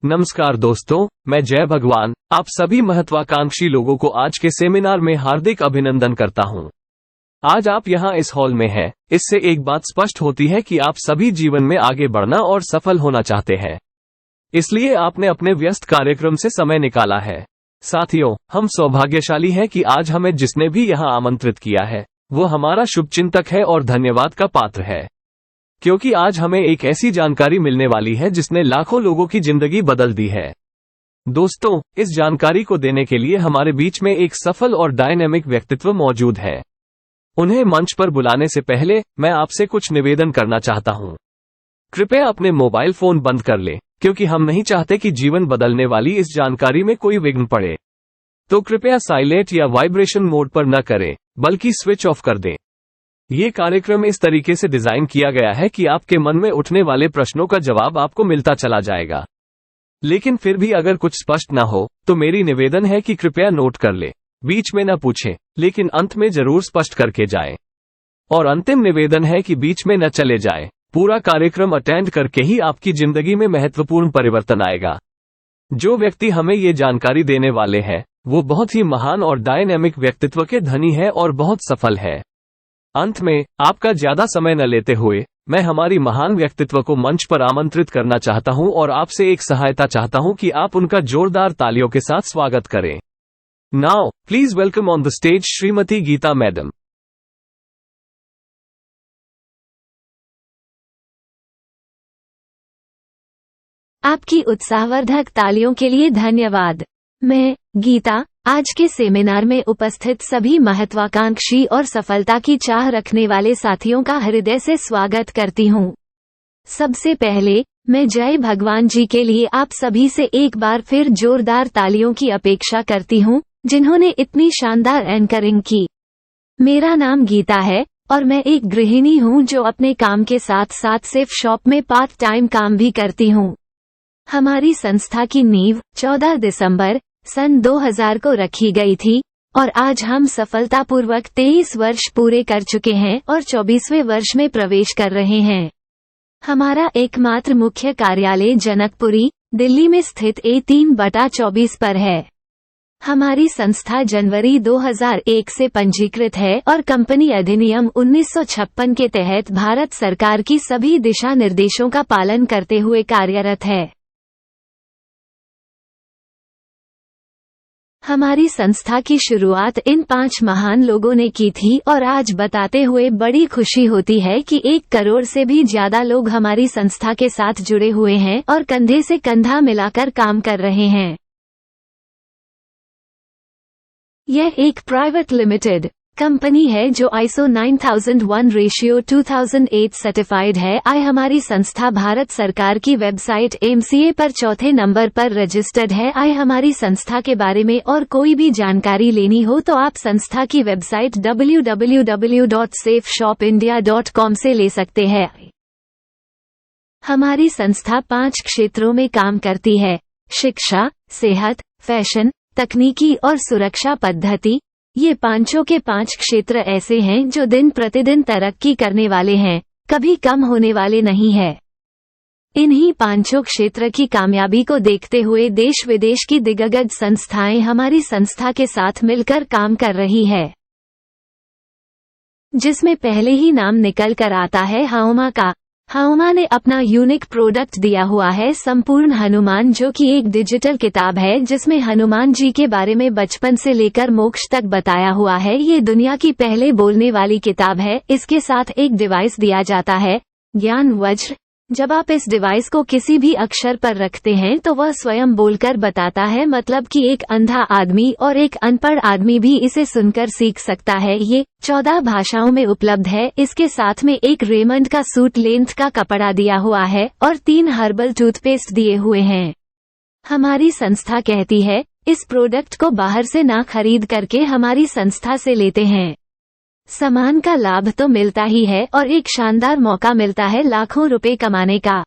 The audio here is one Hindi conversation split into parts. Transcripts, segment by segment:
नमस्कार दोस्तों, मैं जय भगवान आप सभी महत्वाकांक्षी लोगों को आज के सेमिनार में हार्दिक अभिनंदन करता हूं। आज आप यहां इस हॉल में हैं, इससे एक बात स्पष्ट होती है कि आप सभी जीवन में आगे बढ़ना और सफल होना चाहते हैं। इसलिए आपने अपने व्यस्त कार्यक्रम से समय निकाला है। साथियों, हम सौभाग्यशाली हैं कि आज हमें जिसने भी यहां आमंत्रित किया है वो हमारा शुभचिंतक है और धन्यवाद का पात्र है, क्योंकि आज हमें एक ऐसी जानकारी मिलने वाली है जिसने लाखों लोगों की जिंदगी बदल दी है। दोस्तों, इस जानकारी को देने के लिए हमारे बीच में एक सफल और डायनेमिक व्यक्तित्व मौजूद है। उन्हें मंच पर बुलाने से पहले मैं आपसे कुछ निवेदन करना चाहता हूं। कृपया अपने मोबाइल फोन बंद कर लें, क्योंकि हम नहीं चाहते कि जीवन बदलने वाली इस जानकारी में कोई विघ्न पड़े। तो कृपया साइलेंट या वाइब्रेशन मोड पर न करें, बल्कि स्विच ऑफ कर दें। ये कार्यक्रम इस तरीके से डिजाइन किया गया है कि आपके मन में उठने वाले प्रश्नों का जवाब आपको मिलता चला जाएगा। लेकिन फिर भी अगर कुछ स्पष्ट ना हो तो मेरी निवेदन है कि कृपया नोट कर ले, बीच में न पूछें, लेकिन अंत में जरूर स्पष्ट करके जाएं। और अंतिम निवेदन है कि बीच में न चले जाएं। पूरा कार्यक्रम अटेंड करके ही आपकी जिंदगी में महत्वपूर्ण परिवर्तन आएगा। जो व्यक्ति हमें ये जानकारी देने वाले हैं वो बहुत ही महान और डायनेमिक व्यक्तित्व के धनी है और बहुत सफल है। अंत में आपका ज्यादा समय न लेते हुए मैं हमारी महान व्यक्तित्व को मंच पर आमंत्रित करना चाहता हूं और आपसे एक सहायता चाहता हूं कि आप उनका जोरदार तालियों के साथ स्वागत करें। Now please welcome on the stage Shrimati Geeta madam. आपकी उत्साहवर्धक तालियों के लिए धन्यवाद। मैं गीता आज के सेमिनार में उपस्थित सभी महत्वाकांक्षी और सफलता की चाह रखने वाले साथियों का हृदय से स्वागत करती हूँ। सबसे पहले मैं जय भगवान जी के लिए आप सभी से एक बार फिर जोरदार तालियों की अपेक्षा करती हूँ, जिन्होंने इतनी शानदार एंकरिंग की। मेरा नाम गीता है और मैं एक गृहिणी हूँ जो अपने काम के साथ साथ सिर्फ शॉप में पार्ट टाइम काम भी करती हूँ। हमारी संस्था की नींव 14 दिसंबर सन 2000 को रखी गई थी और आज हम सफलतापूर्वक 23 वर्ष पूरे कर चुके हैं और 24वें वर्ष में प्रवेश कर रहे हैं। हमारा एकमात्र मुख्य कार्यालय जनकपुरी, दिल्ली में स्थित A3/24 पर है। हमारी संस्था जनवरी 2001 से पंजीकृत है और कंपनी अधिनियम 1956 के तहत भारत सरकार की सभी दिशा निर्देशों का पालन करते हुए कार्यरत है। हमारी संस्था की शुरुआत इन 5 महान लोगों ने की थी और आज बताते हुए बड़ी खुशी होती है कि 1 करोड़ से भी ज्यादा लोग हमारी संस्था के साथ जुड़े हुए हैं और कंधे से कंधा मिलाकर काम कर रहे हैं। यह एक प्राइवेट लिमिटेड कंपनी है जो ISO 9001/2008 सर्टिफाइड है। हमारी संस्था भारत सरकार की वेबसाइट MCA पर 4थे नंबर पर रजिस्टर्ड है। हमारी संस्था के बारे में और कोई भी जानकारी लेनी हो तो आप संस्था की वेबसाइट www.safeshopindia.com से ले सकते हैं। हमारी संस्था 5 क्षेत्रों में काम करती है: शिक्षा, सेहत, फैशन, तकनीकी और सुरक्षा पद्धति। ये 5 के 5 क्षेत्र ऐसे हैं जो दिन प्रतिदिन तरक्की करने वाले हैं, कभी कम होने वाले नहीं है। इन्हीं 5 क्षेत्र की कामयाबी को देखते हुए देश विदेश की दिग्गज संस्थाएं हमारी संस्था के साथ मिलकर काम कर रही है, जिसमें पहले ही नाम निकल कर आता है हाउमा का। हाउमा ने अपना यूनिक प्रोडक्ट दिया हुआ है संपूर्ण हनुमान, जो कि एक डिजिटल किताब है जिसमें हनुमान जी के बारे में बचपन से लेकर मोक्ष तक बताया हुआ है। ये दुनिया की पहले बोलने वाली किताब है। इसके साथ एक डिवाइस दिया जाता है, ज्ञान वज्र। जब आप इस डिवाइस को किसी भी अक्षर पर रखते हैं तो वह स्वयं बोलकर बताता है, मतलब कि एक अंधा आदमी और एक अनपढ़ आदमी भी इसे सुनकर सीख सकता है। ये 14 भाषाओं में उपलब्ध है। इसके साथ में एक रेमंड का सूट लेंथ का कपड़ा दिया हुआ है और 3 हर्बल टूथपेस्ट दिए हुए हैं। हमारी संस्था कहती है इस प्रोडक्ट को बाहर से ना खरीद करके हमारी संस्था से लेते हैं। सामान का लाभ तो मिलता ही है और एक शानदार मौका मिलता है लाखों रुपए कमाने का।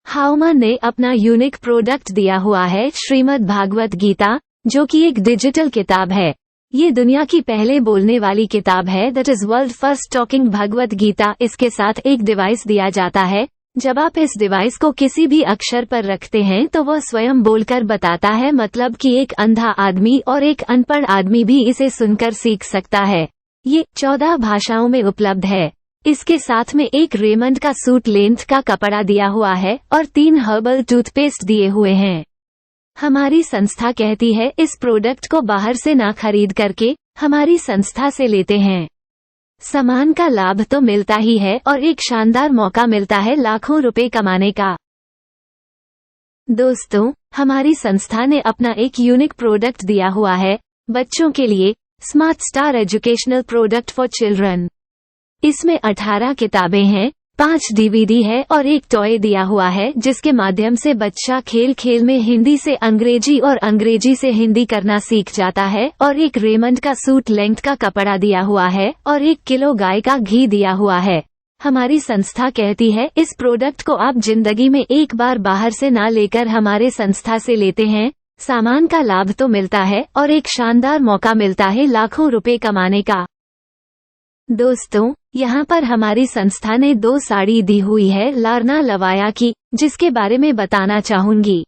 हाउमा ने अपना यूनिक प्रोडक्ट दिया हुआ है श्रीमद् भागवत गीता, जो कि एक डिजिटल किताब है। ये दुनिया की पहले बोलने वाली किताब है, that is world first talking Bhagavad Gita. इसके साथ एक डिवाइस दिया जाता है जब आप इस डिवाइस को किसी भी अक्षर पर रखते हैं तो वह स्वयं बोलकर बताता है, मतलब कि एक अंधा आदमी और एक अनपढ़ आदमी भी इसे सुनकर सीख सकता है। ये 14 भाषाओं में उपलब्ध है। इसके साथ में एक रेमंड का सूट लेंथ का कपड़ा दिया हुआ है और 3 हर्बल टूथपेस्ट दिए हुए हैं। हमारी संस्था कहती है इस प्रोडक्ट को बाहर से ना खरीद करके हमारी संस्था से लेते हैं। सामान का लाभ तो मिलता ही है और एक शानदार मौका मिलता है लाखों रुपए कमाने का। दोस्तों, हमारी संस्था ने अपना एक यूनिक प्रोडक्ट दिया हुआ है बच्चों के लिए, smart star educational product for children. इसमें 18 किताबें हैं, 5 डीवीडी है और एक टॉय दिया हुआ है जिसके माध्यम से बच्चा खेल खेल में हिंदी से अंग्रेजी और अंग्रेजी से हिंदी करना सीख जाता है, और एक रेमंड का सूट लेंथ का कपड़ा दिया हुआ है और 1 किलो गाय का घी दिया हुआ है। हमारी संस्था कहती है इस प्रोडक्ट को आप जिंदगी में एक बार बाहर से ना लेकर हमारे संस्था से लेते हैं, सामान का लाभ तो मिलता है और एक शानदार मौका मिलता है लाखों रुपए कमाने का। दोस्तों, यहाँ पर हमारी संस्था ने 2 साड़ी दी हुई है लारना लवाया की, जिसके बारे में बताना चाहूंगी।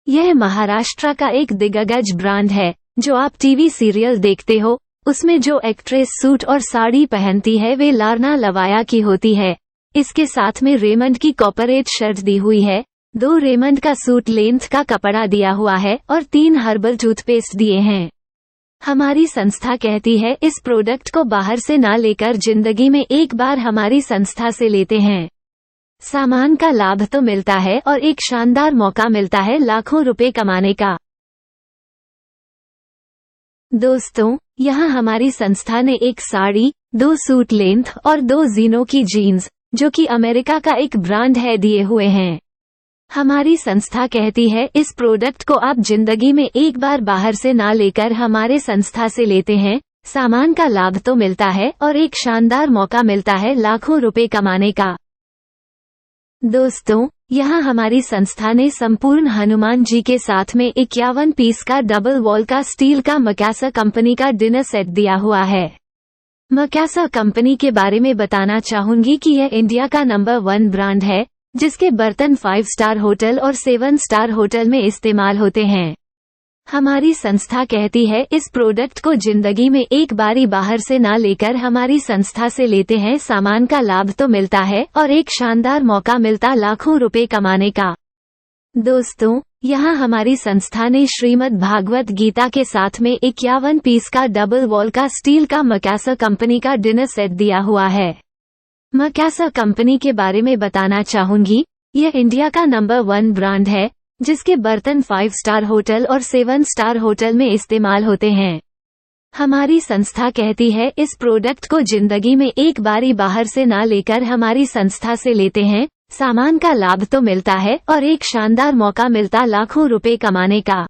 यह महाराष्ट्र का एक दिग्गज ब्रांड है। जो आप टीवी सीरियल देखते हो उसमें जो एक्ट्रेस सूट और साड़ी पहनती है वे लारना लवाया की होती है। इसके साथ में रेमंड की कॉर्पोरेट शर्ट दी हुई है, 2 रेमंड का सूट लेंथ का कपड़ा दिया हुआ है और 3 हर्बल टूथपेस्ट दिए हैं। हमारी संस्था कहती है इस प्रोडक्ट को बाहर से ना लेकर जिंदगी में एक बार हमारी संस्था से लेते हैं, सामान का लाभ तो मिलता है और एक शानदार मौका मिलता है लाखों रुपए कमाने का। दोस्तों, यहाँ हमारी संस्था ने एक साड़ी, 2 सूट लेंथ और 2 जीनो की जीन्स, जो कि अमेरिका का एक ब्रांड है, दिए हुए हैं। हमारी संस्था कहती है इस प्रोडक्ट को आप जिंदगी में एक बार बाहर से ना लेकर हमारे संस्था से लेते हैं, सामान का लाभ तो मिलता है और एक शानदार मौका मिलता है लाखों रुपए कमाने का। दोस्तों, यहाँ हमारी संस्था ने संपूर्ण हनुमान जी के साथ में 51 पीस का डबल वॉल का स्टील का मकासा कंपनी का डिनर सेट दिया हुआ है। मकासा कंपनी के बारे में बताना चाहूंगी कि यह इंडिया का नंबर 1 ब्रांड है, जिसके बर्तन 5 स्टार होटल और 7 स्टार होटल में इस्तेमाल होते हैं। हमारी संस्था कहती है इस प्रोडक्ट को जिंदगी में एक बारी बाहर से ना लेकर हमारी संस्था से लेते हैं, सामान का लाभ तो मिलता है और एक शानदार मौका मिलता लाखों रुपए कमाने का। दोस्तों, यहाँ हमारी संस्था ने श्रीमद् भागवत गीता के साथ में 51 पीस का डबल वॉल का स्टील का मकासा कंपनी का डिनर सेट दिया हुआ है। मकासा कंपनी के बारे में बताना चाहूंगी, यह इंडिया का नंबर 1 ब्रांड है, जिसके बर्तन 5 स्टार होटल और 7 स्टार होटल में इस्तेमाल होते हैं। हमारी संस्था कहती है इस प्रोडक्ट को जिंदगी में एक बारी बाहर से ना लेकर हमारी संस्था से लेते हैं, सामान का लाभ तो मिलता है और एक शानदार मौका मिलता लाखों रुपए कमाने का।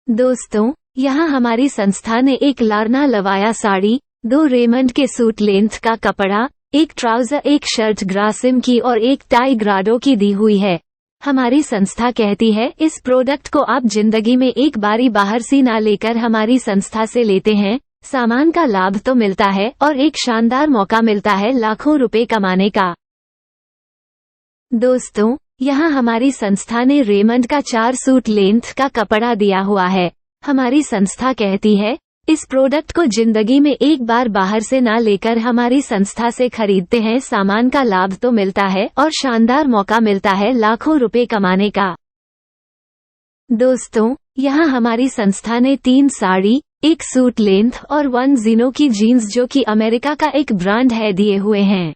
दोस्तों, यहाँ हमारी संस्था ने एक लारना लवाया साड़ी, 2 रेमंड के सूट लेंथ का कपड़ा, 1 ट्राउजर, 1 शर्ट ग्रासिम की और 1 टाई ग्राडो की दी हुई है। हमारी संस्था कहती है इस प्रोडक्ट को आप जिंदगी में एक बारी बाहर से ना लेकर हमारी संस्था से लेते हैं, सामान का लाभ तो मिलता है और एक शानदार मौका मिलता है लाखों रुपए कमाने का। दोस्तों, यहाँ हमारी संस्था ने रेमंड का 4 सूट लेंथ का कपड़ा दिया हुआ है। हमारी संस्था कहती है इस प्रोडक्ट को जिंदगी में एक बार बाहर से ना लेकर हमारी संस्था से खरीदते हैं, सामान का लाभ तो मिलता है और शानदार मौका मिलता है लाखों रुपए कमाने का। दोस्तों, यहाँ हमारी संस्था ने 3 साड़ी, 1 सूट लेंथ और 1 जीनो की जीन्स, जो कि अमेरिका का एक ब्रांड है, दिए हुए हैं।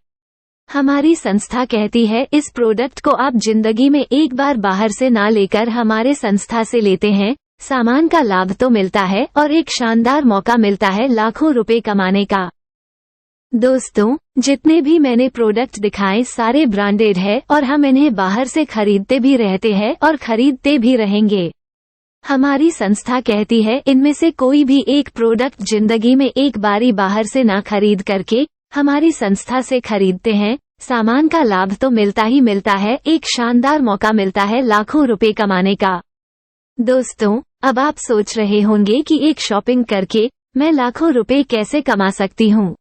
हमारी संस्था कहती है इस प्रोडक्ट को आप जिंदगी में एक बार बाहर से ना लेकर हमारे संस्था से लेते हैं, सामान का लाभ तो मिलता है और एक शानदार मौका मिलता है लाखों रुपए कमाने का। दोस्तों, जितने भी मैंने प्रोडक्ट दिखाए सारे ब्रांडेड है और हम इन्हें बाहर से खरीदते भी रहते हैं और खरीदते भी रहेंगे। हमारी संस्था कहती है इनमें से कोई भी एक प्रोडक्ट जिंदगी में एक बारी बाहर से ना खरीद करके हमारी संस्था से खरीदते हैं, सामान का लाभ तो मिलता ही मिलता है, एक शानदार मौका मिलता है लाखों रुपए कमाने का। दोस्तों, अब आप सोच रहे होंगे कि एक शॉपिंग करके मैं लाखों रुपए कैसे कमा सकती हूँ।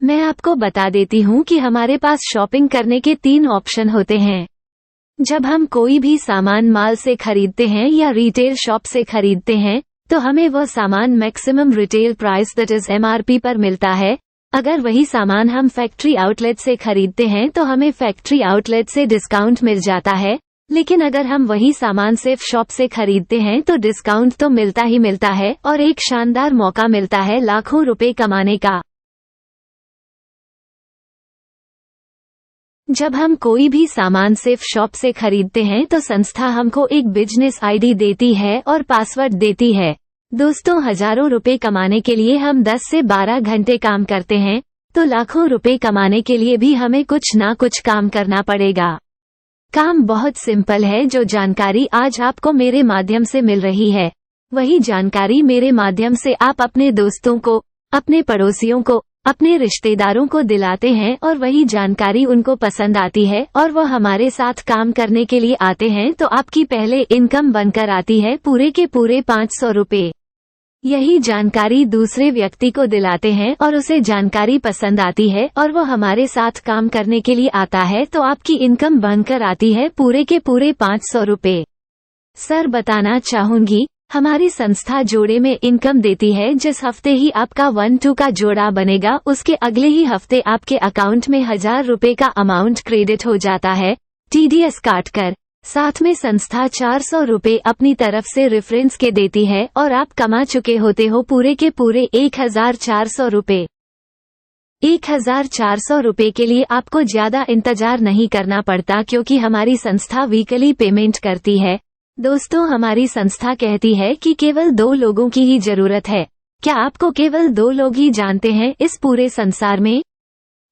मैं आपको बता देती हूँ कि हमारे पास शॉपिंग करने के 3 ऑप्शन होते हैं। जब हम कोई भी सामान मॉल से खरीदते हैं या रिटेल शॉप से खरीदते हैं, तो हमें वह सामान maximum retail price that is MRP पर मिलता है। अगर वही सामान हम फैक्ट्री आउटलेट से खरीदते हैं तो हमें फैक्ट्री आउटलेट से डिस्काउंट मिल जाता है। लेकिन अगर हम वही सामान सिर्फ शॉप से खरीदते हैं तो डिस्काउंट तो मिलता ही मिलता है और एक शानदार मौका मिलता है लाखों रुपए कमाने का। जब हम कोई भी सामान सिर्फ शॉप से खरीदते हैं तो संस्था हमको एक बिजनेस ID देती है और पासवर्ड देती है। दोस्तों, हजारों रुपए कमाने के लिए हम 10 से 12 घंटे काम करते हैं, तो लाखों रुपए कमाने के लिए भी हमें कुछ ना कुछ काम करना पड़ेगा। काम बहुत सिंपल है। जो जानकारी आज आपको मेरे माध्यम से मिल रही है, वही जानकारी मेरे माध्यम से आप अपने दोस्तों को, अपने पड़ोसियों को, अपने रिश्तेदारों को दिलाते हैं और वही जानकारी उनको पसंद आती है और वह हमारे साथ काम करने के लिए आते हैं, तो आपकी पहले इनकम बनकर आती है पूरे के पूरे 500 रुपए। यही जानकारी दूसरे व्यक्ति को दिलाते हैं और उसे जानकारी पसंद आती है और वो हमारे साथ काम करने के लिए आता है, तो आपकी इनकम बनकर आती है पूरे के पूरे 500 रुपए। सर, बताना चाहूंगी, हमारी संस्था जोड़े में इनकम देती है। जिस हफ्ते ही आपका 1-2 का जोड़ा बनेगा, उसके अगले ही हफ्ते आपके अकाउंट में 1000 रुपए का अमाउंट क्रेडिट हो जाता है, TDS काटकर। साथ में संस्था 400 रुपए अपनी तरफ से रेफरेंस के देती है और आप कमा चुके होते हो पूरे के पूरे 1400 रुपए। 1400 रुपए के लिए आपको ज्यादा इंतजार नहीं करना पड़ता, क्योंकि हमारी संस्था वीकली पेमेंट करती है। दोस्तों, हमारी संस्था कहती है कि केवल 2 लोगों की ही जरूरत है। क्या आपको केवल 2 लोग ही जानते हैं इस पूरे संसार में?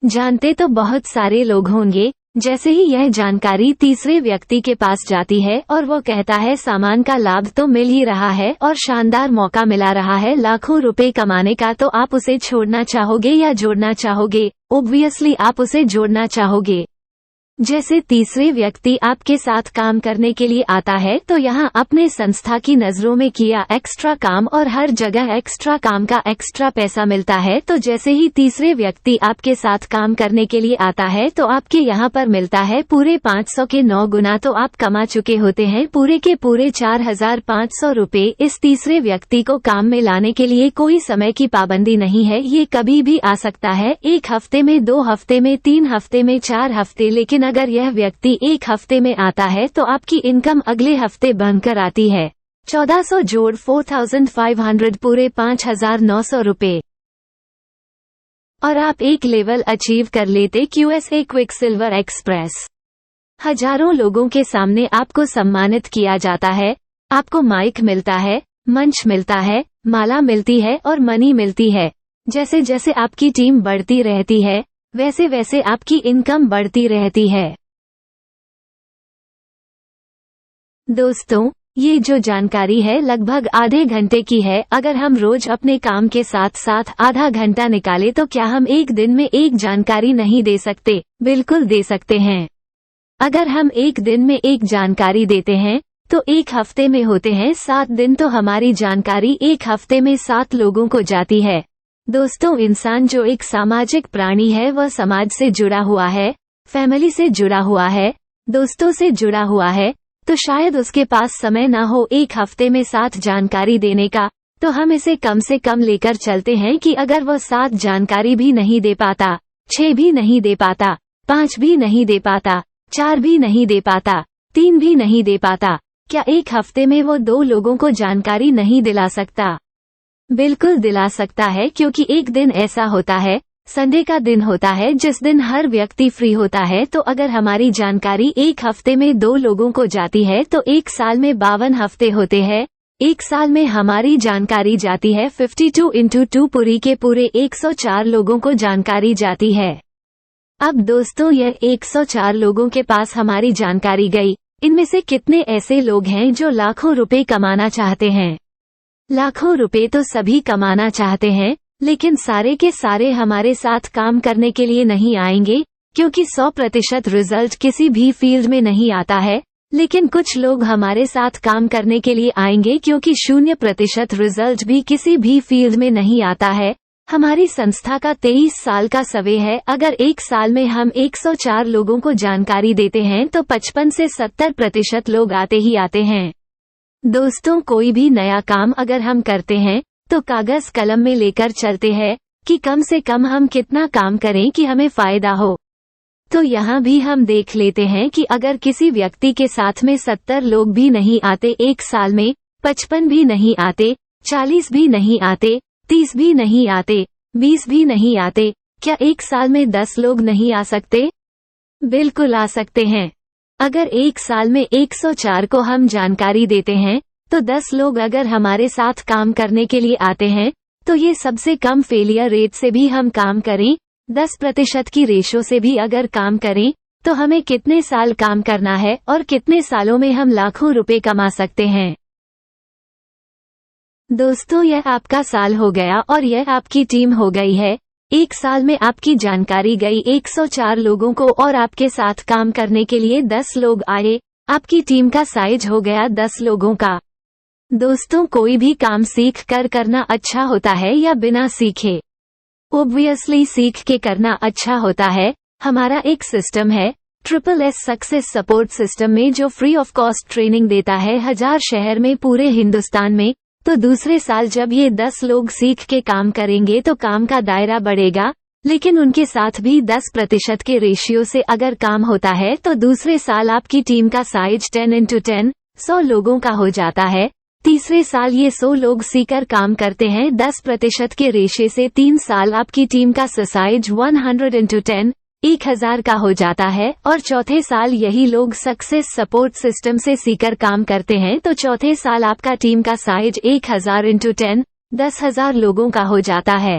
जानते तो बहुत सारे लोग होंगे। जैसे ही यह जानकारी तीसरे व्यक्ति के पास जाती है और वो कहता है सामान का लाभ तो मिल ही रहा है और शानदार मौका मिला रहा है लाखों रुपए कमाने का, तो आप उसे छोड़ना चाहोगे या जोड़ना चाहोगे? ऑब्वियसली आप उसे जोड़ना चाहोगे। जैसे तीसरे व्यक्ति आपके साथ काम करने के लिए आता है, तो यहाँ अपने संस्था की नजरों में किया एक्स्ट्रा काम और हर जगह एक्स्ट्रा काम का एक्स्ट्रा पैसा मिलता है। तो जैसे ही तीसरे व्यक्ति आपके साथ काम करने के लिए आता है, तो आपके यहाँ पर मिलता है पूरे 500 के 9 गुना, तो आप कमा चुके होते हैं पूरे के पूरे 4500 रुपए। इस तीसरे व्यक्ति को काम में लाने के लिए कोई समय की पाबंदी नहीं है, ये कभी भी आ सकता है, 1 हफ्ते में, 2 हफ्ते में, 3 हफ्ते में, 4 हफ्ते। लेकिन अगर यह व्यक्ति 1 हफ्ते में आता है तो आपकी इनकम अगले हफ्ते बनकर आती है 1400 जोड़ 4500 पूरे 5900 रुपए। और आप एक लेवल अचीव कर लेते QSA क्विक सिल्वर एक्सप्रेस। हजारों लोगों के सामने आपको सम्मानित किया जाता है, आपको माइक मिलता है, मंच मिलता है, माला मिलती है और मनी मिलती है। जैसे जैसे आपकी टीम बढ़ती रहती है, वैसे वैसे आपकी इनकम बढ़ती रहती है। दोस्तों, ये जो जानकारी है लगभग आधे घंटे की है। अगर हम रोज अपने काम के साथ साथ आधा घंटा निकाले तो क्या हम एक दिन में एक जानकारी नहीं दे सकते? बिल्कुल दे सकते हैं। अगर हम एक दिन में एक जानकारी देते हैं तो 1 हफ्ते में होते हैं 7 दिन, तो हमारी जानकारी 1 हफ्ते में 7 लोगों को जाती है। दोस्तों, इंसान जो एक सामाजिक प्राणी है, वह समाज से जुड़ा हुआ है, फैमिली से जुड़ा हुआ है, दोस्तों से जुड़ा हुआ है, तो शायद उसके पास समय ना हो 1 हफ्ते में 7 जानकारी देने का। तो हम इसे कम से कम लेकर चलते हैं कि अगर वह 7 जानकारी भी नहीं दे पाता, 6 भी नहीं दे पाता, 5 भी नहीं दे पाता, 4 भी नहीं दे पाता, 3 भी नहीं दे पाता, क्या 1 हफ्ते में वो 2 लोगों को जानकारी नहीं दिला सकता? बिल्कुल दिला सकता है, क्योंकि एक दिन ऐसा होता है, संडे का दिन होता है, जिस दिन हर व्यक्ति फ्री होता है। तो अगर हमारी जानकारी 1 हफ्ते में 2 लोगों को जाती है तो 1 साल में 52 हफ्ते होते हैं। 1 साल में हमारी जानकारी जाती है 52 × 2 पूरी के पूरे 104 लोगों को जानकारी जाती है। अब दोस्तों, यह 104 लोगों के पास हमारी जानकारी गई। इनमें से कितने ऐसे लोग हैं जो लाखों रुपए कमाना चाहते हैं? लाखों रुपए तो सभी कमाना चाहते हैं, लेकिन सारे के सारे हमारे साथ काम करने के लिए नहीं आएंगे, क्योंकि 100% रिजल्ट किसी भी फील्ड में नहीं आता है। लेकिन कुछ लोग हमारे साथ काम करने के लिए आएंगे, क्योंकि 0% रिजल्ट भी किसी भी फील्ड में नहीं आता है। हमारी संस्था का 23 साल का सर्वे है, अगर एक साल में हम 104 लोगों को जानकारी देते हैं तो 55 से 70% लोग आते ही आते हैं। दोस्तों, कोई भी नया काम अगर हम करते हैं तो कागज कलम में लेकर चलते हैं कि कम से कम हम कितना काम करें कि हमें फायदा हो। तो यहाँ भी हम देख लेते हैं कि अगर किसी व्यक्ति के साथ में 70 लोग भी नहीं आते एक साल में, 55 भी नहीं आते, 40 भी नहीं आते, 30 भी नहीं आते, 20 भी नहीं आते, क्या एक साल में 10 लोग नहीं आ सकते? बिल्कुल आ सकते हैं। अगर एक साल में 104 को हम जानकारी देते हैं तो 10 लोग अगर हमारे साथ काम करने के लिए आते हैं तो ये सबसे कम फेलियर रेट से भी हम काम करें, 10% की रेशो से भी अगर काम करें तो हमें कितने साल काम करना है और कितने सालों में हम लाखों रुपए कमा सकते हैं। दोस्तों, यह आपका साल हो गया और यह आपकी टीम हो गई है। एक साल में आपकी जानकारी गई 104 लोगों को और आपके साथ काम करने के लिए 10 लोग आए, आपकी टीम का साइज हो गया 10 लोगों का। दोस्तों, कोई भी काम सीख कर करना अच्छा होता है या बिना सीखे? ऑब्वियसली सीख के करना अच्छा होता है। हमारा एक सिस्टम है SSS सक्सेस सपोर्ट सिस्टम में जो फ्री ऑफ कॉस्ट ट्रेनिंग देता है 1000 शहर में पूरे हिंदुस्तान में। तो दूसरे साल जब ये 10 लोग सीख के काम करेंगे तो काम का दायरा बढ़ेगा, लेकिन उनके साथ भी 10% के रेशियो से अगर काम होता है तो दूसरे साल आपकी टीम का साइज 10x10 100 लोगों का हो जाता है। तीसरे साल ये 100 लोग सीकर काम करते हैं 10% के रेशे से। 3 साल आपकी टीम का साइज 100x10 1000 का हो जाता है और चौथे साल यही लोग सक्सेस सपोर्ट सिस्टम से सीकर काम करते हैं तो चौथे साल आपका टीम का साइज 1000x10 10,000 लोगों का हो जाता है।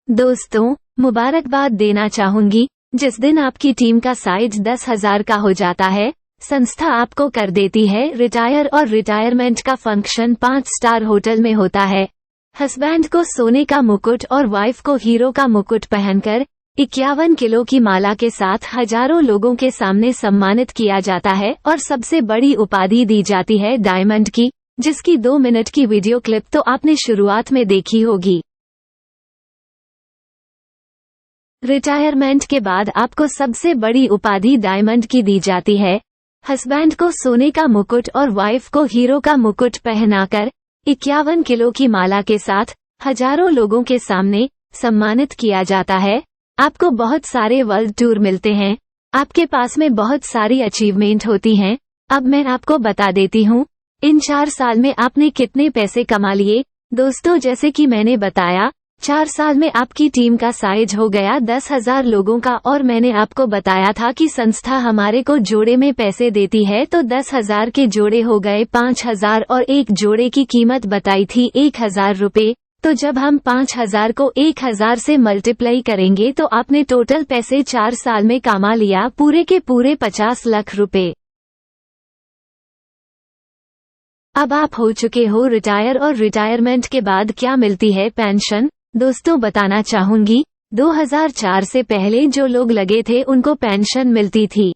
दोस्तों, मुबारकबाद देना चाहूंगी, जिस दिन आपकी टीम का साइज 10,000 का हो जाता है, संस्था आपको कर देती है रिटायर। और रिटायरमेंट का फंक्शन 5 स्टार होटल में होता है। हस्बैंड को सोने का मुकुट और वाइफ को हीरो का मुकुट पहनकर 51 किलो की माला के साथ हजारों लोगों के सामने सम्मानित किया जाता है और सबसे बड़ी उपाधि दी जाती है डायमंड की, जिसकी 2 मिनट की वीडियो क्लिप तो आपने शुरुआत में देखी होगी। रिटायरमेंट के बाद आपको सबसे बड़ी उपाधि डायमंड की दी जाती है। हस्बैंड को सोने का मुकुट और वाइफ को हीरो का मुकुट पहनाकर 51 किलो की माला के साथ हजारों लोगों के सामने सम्मानित किया जाता है। आपको बहुत सारे वर्ल्ड टूर मिलते हैं, आपके पास में बहुत सारी अचीवमेंट होती हैं। अब मैं आपको बता देती हूँ इन 4 साल में आपने कितने पैसे कमा लिए। दोस्तों, जैसे कि मैंने बताया 4 साल में आपकी टीम का साइज हो गया 10,000 लोगों का और मैंने आपको बताया था कि संस्था हमारे को जोड़े में पैसे देती है तो 10,000 के जोड़े हो गए 5,000 और एक जोड़े की कीमत बताई थी 1,000 रुपए। तो जब हम 5,000 को 1,000 से मल्टीप्लाई करेंगे तो आपने टोटल पैसे 4 साल में कमा लिया पूरे के पूरे 50 लाख रुपए। अब आप हो चुके हो रिटायर और रिटायरमेंट के बाद क्या मिलती है पेंशन। दोस्तों, बताना चाहूंगी 2004 से पहले जो लोग लगे थे उनको पेंशन मिलती थी।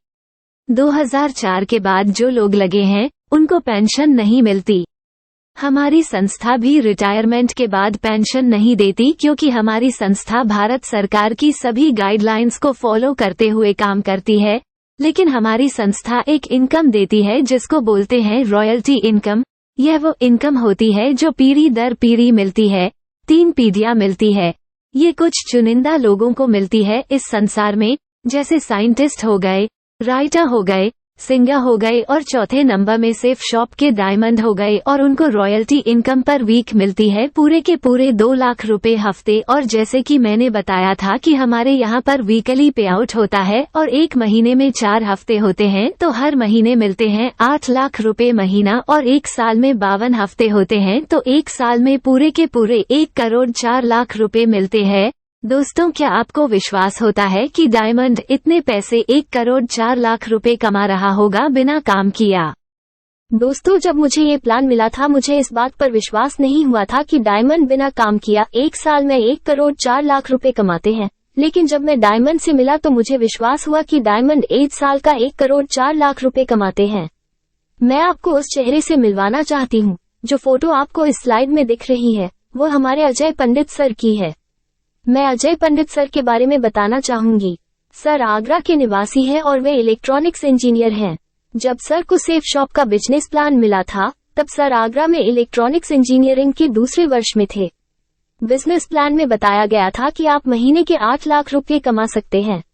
2004 के बाद जो लोग लगे हैं उनको पेंशन नहीं मिलती। हमारी संस्था भी रिटायरमेंट के बाद पेंशन नहीं देती क्योंकि हमारी संस्था भारत सरकार की सभी गाइडलाइंस को फॉलो करते हुए काम करती है। लेकिन हमारी संस्था एक इनकम देती है जिसको बोलते हैं रॉयल्टी इनकम। यह वो इनकम होती है जो पीढ़ी दर पीढ़ी मिलती है, 3 पीढ़ियां मिलती है। ये कुछ चुनिंदा लोगों को मिलती है इस संसार में, जैसे साइंटिस्ट हो गए, राइटर हो गए, सिंगर हो गए और चौथे नंबर में सेफ शॉप के डायमंड हो गए और उनको रॉयल्टी इनकम पर वीक मिलती है पूरे के पूरे 2 लाख रुपए हफ्ते। और जैसे कि मैंने बताया था कि हमारे यहाँ पर वीकली पे आउट होता है और 1 महीने में 4 हफ्ते होते हैं तो हर महीने मिलते हैं 8 लाख रुपए महीना और 1 साल में 52 हफ्ते होते हैं तो 1 साल में पूरे के पूरे 1 करोड़ 4 लाख रुपए मिलते हैं। दोस्तों, क्या आपको विश्वास होता है कि डायमंड इतने पैसे 1 करोड़ 4 लाख रुपए कमा रहा होगा बिना काम किया? दोस्तों, जब मुझे ये प्लान मिला था मुझे इस बात पर विश्वास नहीं हुआ था कि डायमंड बिना काम किया 1 साल में 1 करोड़ 4 लाख रुपए कमाते हैं। लेकिन जब मैं डायमंड से मिला तो मुझे विश्वास हुआ कि डायमंड 1 साल का 1 करोड़ 4 लाख रुपए कमाते हैं। मैं आपको उस चेहरे से मिलवाना चाहती हूँ जो फोटो आपको इस स्लाइड में दिख रही है। वो हमारे अजय पंडित सर की है। मैं अजय पंडित सर के बारे में बताना चाहूंगी। सर आगरा के निवासी हैं और वे इलेक्ट्रॉनिक्स इंजीनियर हैं। जब सर को सेफ शॉप का बिजनेस प्लान मिला था, तब सर आगरा में इलेक्ट्रॉनिक्स इंजीनियरिंग के दूसरे वर्ष में थे। बिजनेस प्लान में बताया गया था कि आप महीने के 8 लाख रुपए कमा सकते हैं।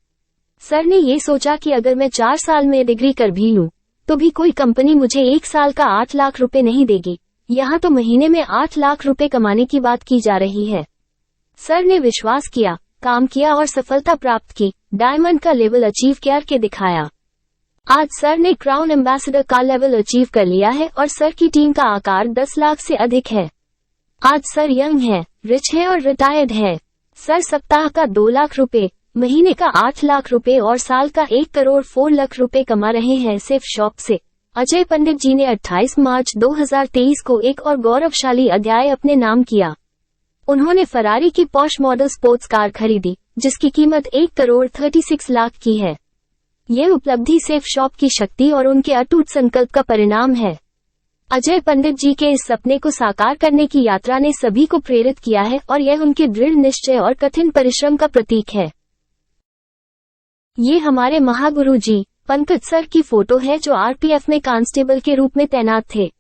सर ने ये सोचा कि अगर मैं 4 साल में डिग्री कर भी लूं, तो भी कोई कंपनी मुझे 1 साल का 8 लाख रुपए नहीं देगी। यहाँ तो महीने में 8 लाख रुपए कमाने की बात की जा रही है। सर ने विश्वास किया, काम किया और सफलता प्राप्त की। डायमंड का लेवल अचीव करके दिखाया। आज सर ने क्राउन एम्बेसडर का लेवल अचीव कर लिया है और सर की टीम का आकार 10 लाख से अधिक है। आज सर यंग है, रिच है और रिटायर्ड है। सर सप्ताह का 2 लाख रुपए, महीने का 8 लाख रुपए और साल का 1 करोड़ 4 लाख रुपए कमा रहे हैं सेफ शॉप से। अजय पंडित जी ने 28 मार्च 2023 को एक और गौरवशाली अध्याय अपने नाम किया। उन्होंने फरारी की पॉश मॉडल स्पोर्ट्स कार खरीदी, जिसकी कीमत 1 करोड़ 36 लाख की है। यह उपलब्धि सेफ शॉप की शक्ति और उनके अटूट संकल्प का परिणाम है। अजय पंडित जी के इस सपने को साकार करने की यात्रा ने सभी को प्रेरित किया है और यह उनके दृढ़ निश्चय और कठिन परिश्रम का प्रतीक है। ये हमारे महागुरु जी पंकज सर की फोटो है, जो आरपीएफ में कांस्टेबल के रूप में तैनात थे।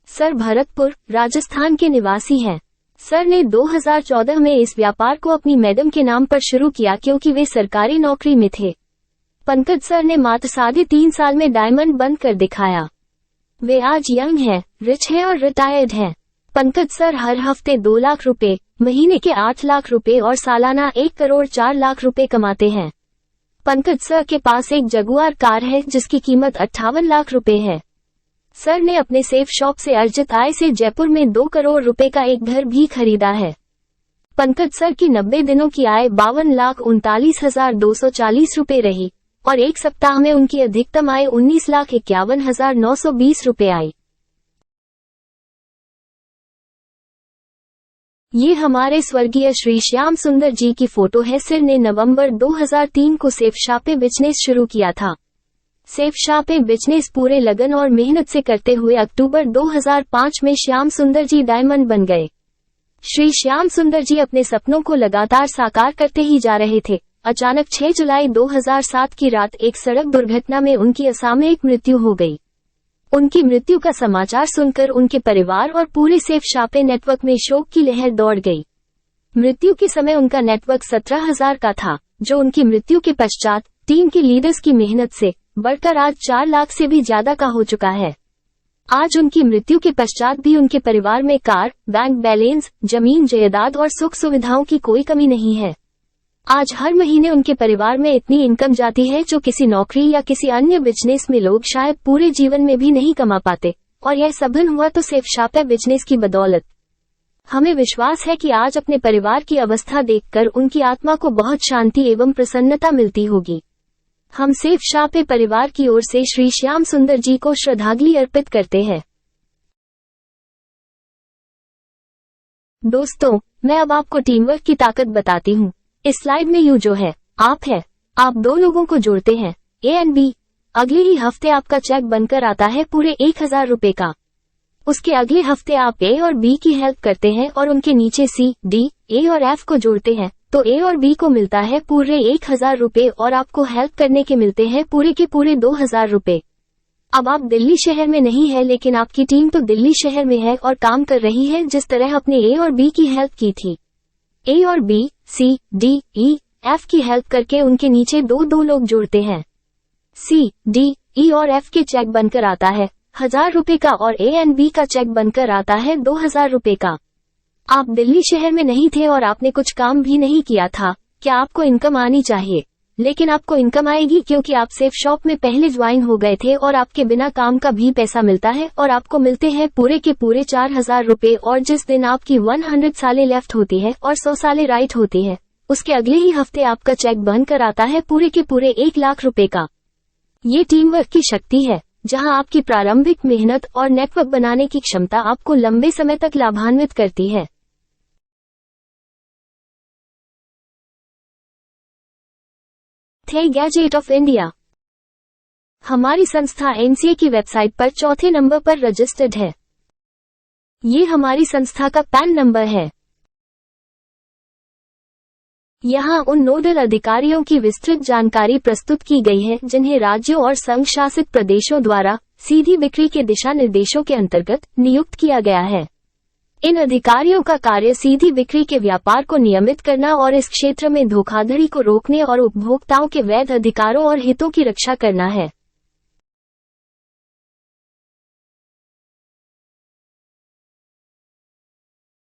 सर भरतपुर, राजस्थान के निवासी हैं। सर ने 2014 में इस व्यापार को अपनी मैडम के नाम पर शुरू किया क्योंकि वे सरकारी नौकरी में थे। पंकज सर ने मात्र 3.5 साल में डायमंड बंद कर दिखाया। वे आज यंग हैं, रिच हैं और रिटायर्ड हैं। पंकज सर हर हफ्ते 2 लाख रुपए, महीने के 8 लाख रुपए और सालाना 1 करोड़ 4 लाख रुपए कमाते हैं। पंकज सर के पास एक जगुआर कार है जिसकी कीमत 58 लाख रुपए है। सर ने अपने सेफ शॉप से अर्जित आय से जयपुर में 2 करोड़ रुपए का एक घर भी खरीदा है। पंकज सर की 90 दिनों की आय 52,39,240 रुपए रही और एक सप्ताह में उनकी अधिकतम आय 19,51,920 रुपए आई। ये हमारे स्वर्गीय श्री श्याम सुंदर जी की फोटो है। सर ने नवंबर 2003 को सेफ शॉप बिजनेस शुरू किया था। सेफ शॉप बिजनेस पूरे लगन और मेहनत से करते हुए अक्टूबर 2005 में श्याम सुंदर जी डायमंड बन गए। श्री श्याम सुंदर जी अपने सपनों को लगातार साकार करते ही जा रहे थे। अचानक 6 जुलाई 2007 की रात एक सड़क दुर्घटना में उनकी असामयिक मृत्यु हो गई। उनकी मृत्यु का समाचार सुनकर उनके परिवार और पूरे सेफ शॉप नेटवर्क में शोक की लहर दौड़ गई। मृत्यु के समय उनका नेटवर्क 17,000 का था, जो उनकी मृत्यु के पश्चात टीम के लीडर्स की मेहनत से बढ़कर आज 4 लाख से भी ज्यादा का हो चुका है। आज उनकी मृत्यु के पश्चात भी उनके परिवार में कार, बैंक बैलेंस, जमीन जायदाद और सुख सुविधाओं की कोई कमी नहीं है। आज हर महीने उनके परिवार में इतनी इनकम जाती है जो किसी नौकरी या किसी अन्य बिजनेस में लोग शायद पूरे जीवन में भी नहीं कमा पाते, और यह सफल हुआ तो सेफ शॉप बिजनेस की बदौलत। हमें विश्वास है कि आज अपने परिवार की अवस्था देखकर उनकी आत्मा को बहुत शांति एवं प्रसन्नता मिलती होगी। हम सेफ शॉप परिवार की ओर से श्री श्याम सुंदर जी को श्रद्धांजलि अर्पित करते हैं। दोस्तों, मैं अब आपको टीम वर्क की ताकत बताती हूँ। इस स्लाइड में यू जो है, आप है। आप 2 लोगों को जोड़ते हैं, ए एंड बी। अगले ही हफ्ते आपका चेक बनकर आता है पूरे 1,000 रुपए का। उसके अगले हफ्ते आप ए और बी की हेल्प करते हैं और उनके नीचे सी, डी, ए और एफ को जोड़ते हैं, तो ए और बी को मिलता है पूरे 1,000 रुपए और आपको हेल्प करने के मिलते हैं पूरे के पूरे 2,000 रुपए। अब आप दिल्ली शहर में नहीं है, लेकिन आपकी टीम तो दिल्ली शहर में है और काम कर रही है जिस तरह अपने ए और बी की हेल्प की थी। ए और बी, सी, डी, ई, एफ की हेल्प करके उनके नीचे 2 लोग जोड़ते हैं। सी, डी, ई और एफ के चेक बनकर आता है 1,000 रुपए का और ए एंड बी का चेक बनकर आता है 2,000 रुपए का। आप दिल्ली शहर में नहीं थे और आपने कुछ काम भी नहीं किया था। क्या आपको इनकम आनी चाहिए? लेकिन आपको इनकम आएगी क्योंकि आप सेफ शॉप में पहले ज्वाइन हो गए थे और आपके बिना काम का भी पैसा मिलता है और आपको मिलते हैं पूरे के पूरे 4,000 रुपए। और जिस दिन आपकी 100 सालें लेफ्ट होती है और 100 सालें राइट होती है, उसके अगले ही हफ्ते आपका चेक बनकर आता है पूरे के पूरे 1 लाख रुपए का। ये टीम वर्क की शक्ति है, जहां आपकी प्रारंभिक मेहनत और नेटवर्क बनाने की क्षमता आपको लंबे समय तक लाभान्वित करती है। थे गैजेट ऑफ इंडिया। हमारी संस्था एनसीए की वेबसाइट पर 4थे नंबर पर रजिस्टर्ड है। ये हमारी संस्था का पैन नंबर है। यहाँ उन नोडल अधिकारियों की विस्तृत जानकारी प्रस्तुत की गई है जिन्हें राज्यों और संघ शासित प्रदेशों द्वारा सीधी बिक्री के दिशा निर्देशों के अंतर्गत नियुक्त किया गया है। इन अधिकारियों का कार्य सीधी बिक्री के व्यापार को नियमित करना और इस क्षेत्र में धोखाधड़ी को रोकने और उपभोक्ताओं के वैध अधिकारों और हितों की रक्षा करना है।